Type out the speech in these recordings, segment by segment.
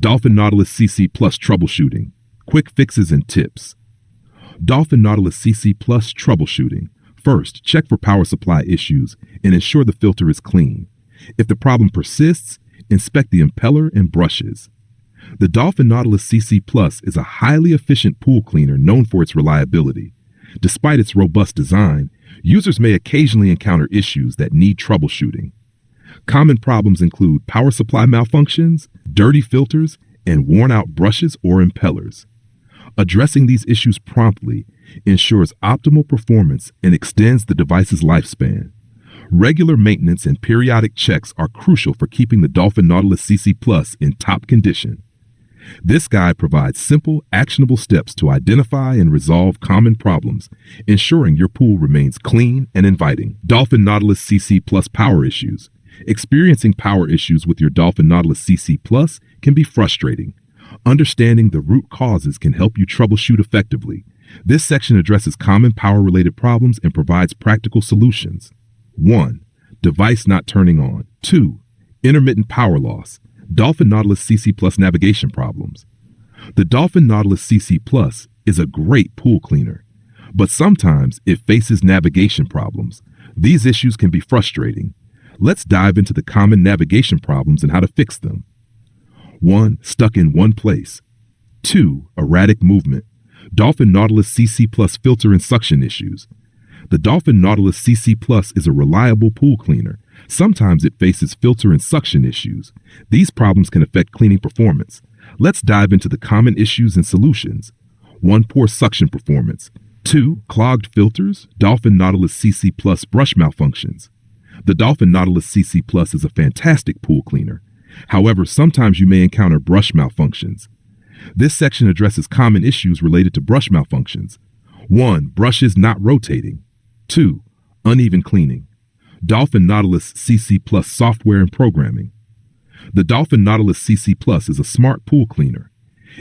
Dolphin Nautilus CC Plus Troubleshooting. Quick fixes and tips. Dolphin Nautilus CC Plus Troubleshooting. First, check for power supply issues and ensure the filter is clean. If the problem persists, inspect the impeller and brushes. The Dolphin Nautilus CC Plus is a highly efficient pool cleaner known for its reliability. Despite its robust design, users may occasionally encounter issues that need troubleshooting. Common problems include power supply malfunctions, dirty filters, and worn-out brushes or impellers. Addressing these issues promptly ensures optimal performance and extends the device's lifespan. Regular maintenance and periodic checks are crucial for keeping the Dolphin Nautilus CC Plus in top condition. This guide provides simple, actionable steps to identify and resolve common problems, ensuring your pool remains clean and inviting. Dolphin Nautilus CC Plus power issues. Experiencing power issues with your Dolphin Nautilus CC Plus can be frustrating. Understanding the root causes can help you troubleshoot effectively. This section addresses common power-related problems and provides practical solutions. 1. Device not turning on. 2. Intermittent power loss. Dolphin Nautilus CC Plus navigation problems. The Dolphin Nautilus CC Plus is a great pool cleaner, but sometimes it faces navigation problems. These issues can be frustrating. Let's dive into the common navigation problems and how to fix them. 1. Stuck in one place. 2. Erratic movement. Dolphin Nautilus CC Plus filter and suction issues. The Dolphin Nautilus CC Plus is a reliable pool cleaner. Sometimes it faces filter and suction issues. These problems can affect cleaning performance. Let's dive into the common issues and solutions. 1. Poor suction performance. 2. Clogged filters. Dolphin Nautilus CC Plus brush malfunctions. The Dolphin Nautilus CC Plus is a fantastic pool cleaner. However, sometimes you may encounter brush malfunctions. This section addresses common issues related to brush malfunctions. 1. Brushes not rotating. 2. Uneven cleaning. Dolphin Nautilus CC Plus software and programming. The Dolphin Nautilus CC Plus is a smart pool cleaner.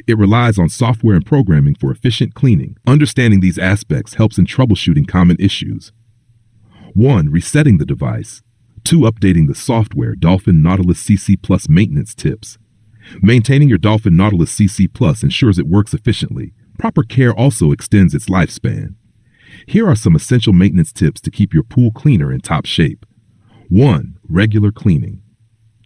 It relies on software and programming for efficient cleaning. Understanding these aspects helps in troubleshooting common issues. 1. Resetting the device. 2. Updating the software. Dolphin Nautilus CC Plus maintenance tips. Maintaining your Dolphin Nautilus CC Plus ensures it works efficiently. Proper care also extends its lifespan. Here are some essential maintenance tips to keep your pool cleaner in top shape. 1. Regular cleaning.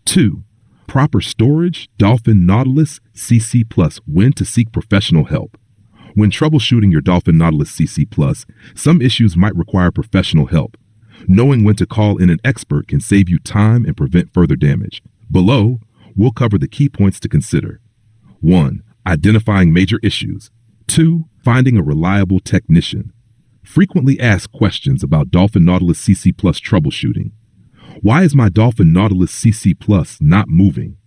2. Proper storage. Dolphin Nautilus CC Plus. When to seek professional help. When troubleshooting your Dolphin Nautilus CC Plus, some issues might require professional help. Knowing when to call in an expert can save you time and prevent further damage. Below, we'll cover the key points to consider. 1. Identifying major issues. 2. Finding a reliable technician. Frequently asked questions about Dolphin Nautilus CC Plus troubleshooting. Why is my Dolphin Nautilus CC Plus not moving?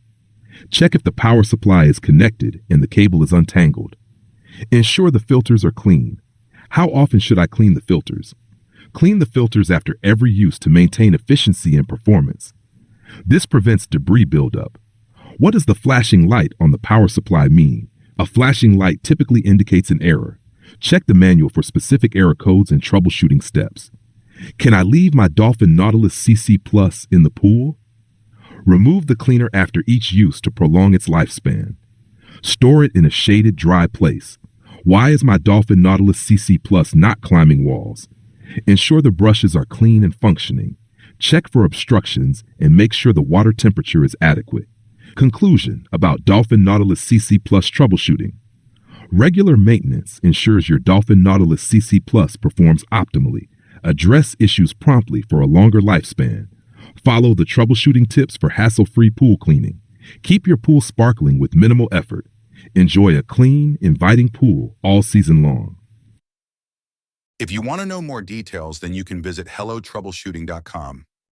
Check if the power supply is connected and the cable is untangled. Ensure the filters are clean. How often should I clean the filters? Clean the filters after every use to maintain efficiency and performance. This prevents debris buildup. What does the flashing light on the power supply mean? A flashing light typically indicates an error. Check the manual for specific error codes and troubleshooting steps. Can I leave my Dolphin Nautilus CC Plus in the pool? Remove the cleaner after each use to prolong its lifespan. Store it in a shaded, dry place. Why is my Dolphin Nautilus CC Plus not climbing walls? Ensure the brushes are clean and functioning. Check for obstructions and make sure the water temperature is adequate. Conclusion about Dolphin Nautilus CC Plus troubleshooting. Regular maintenance ensures your Dolphin Nautilus CC Plus performs optimally. Address issues promptly for a longer lifespan. Follow the troubleshooting tips for hassle-free pool cleaning. Keep your pool sparkling with minimal effort. Enjoy a clean, inviting pool all season long. If you want to know more details, then you can visit HelloTroubleshooting.com.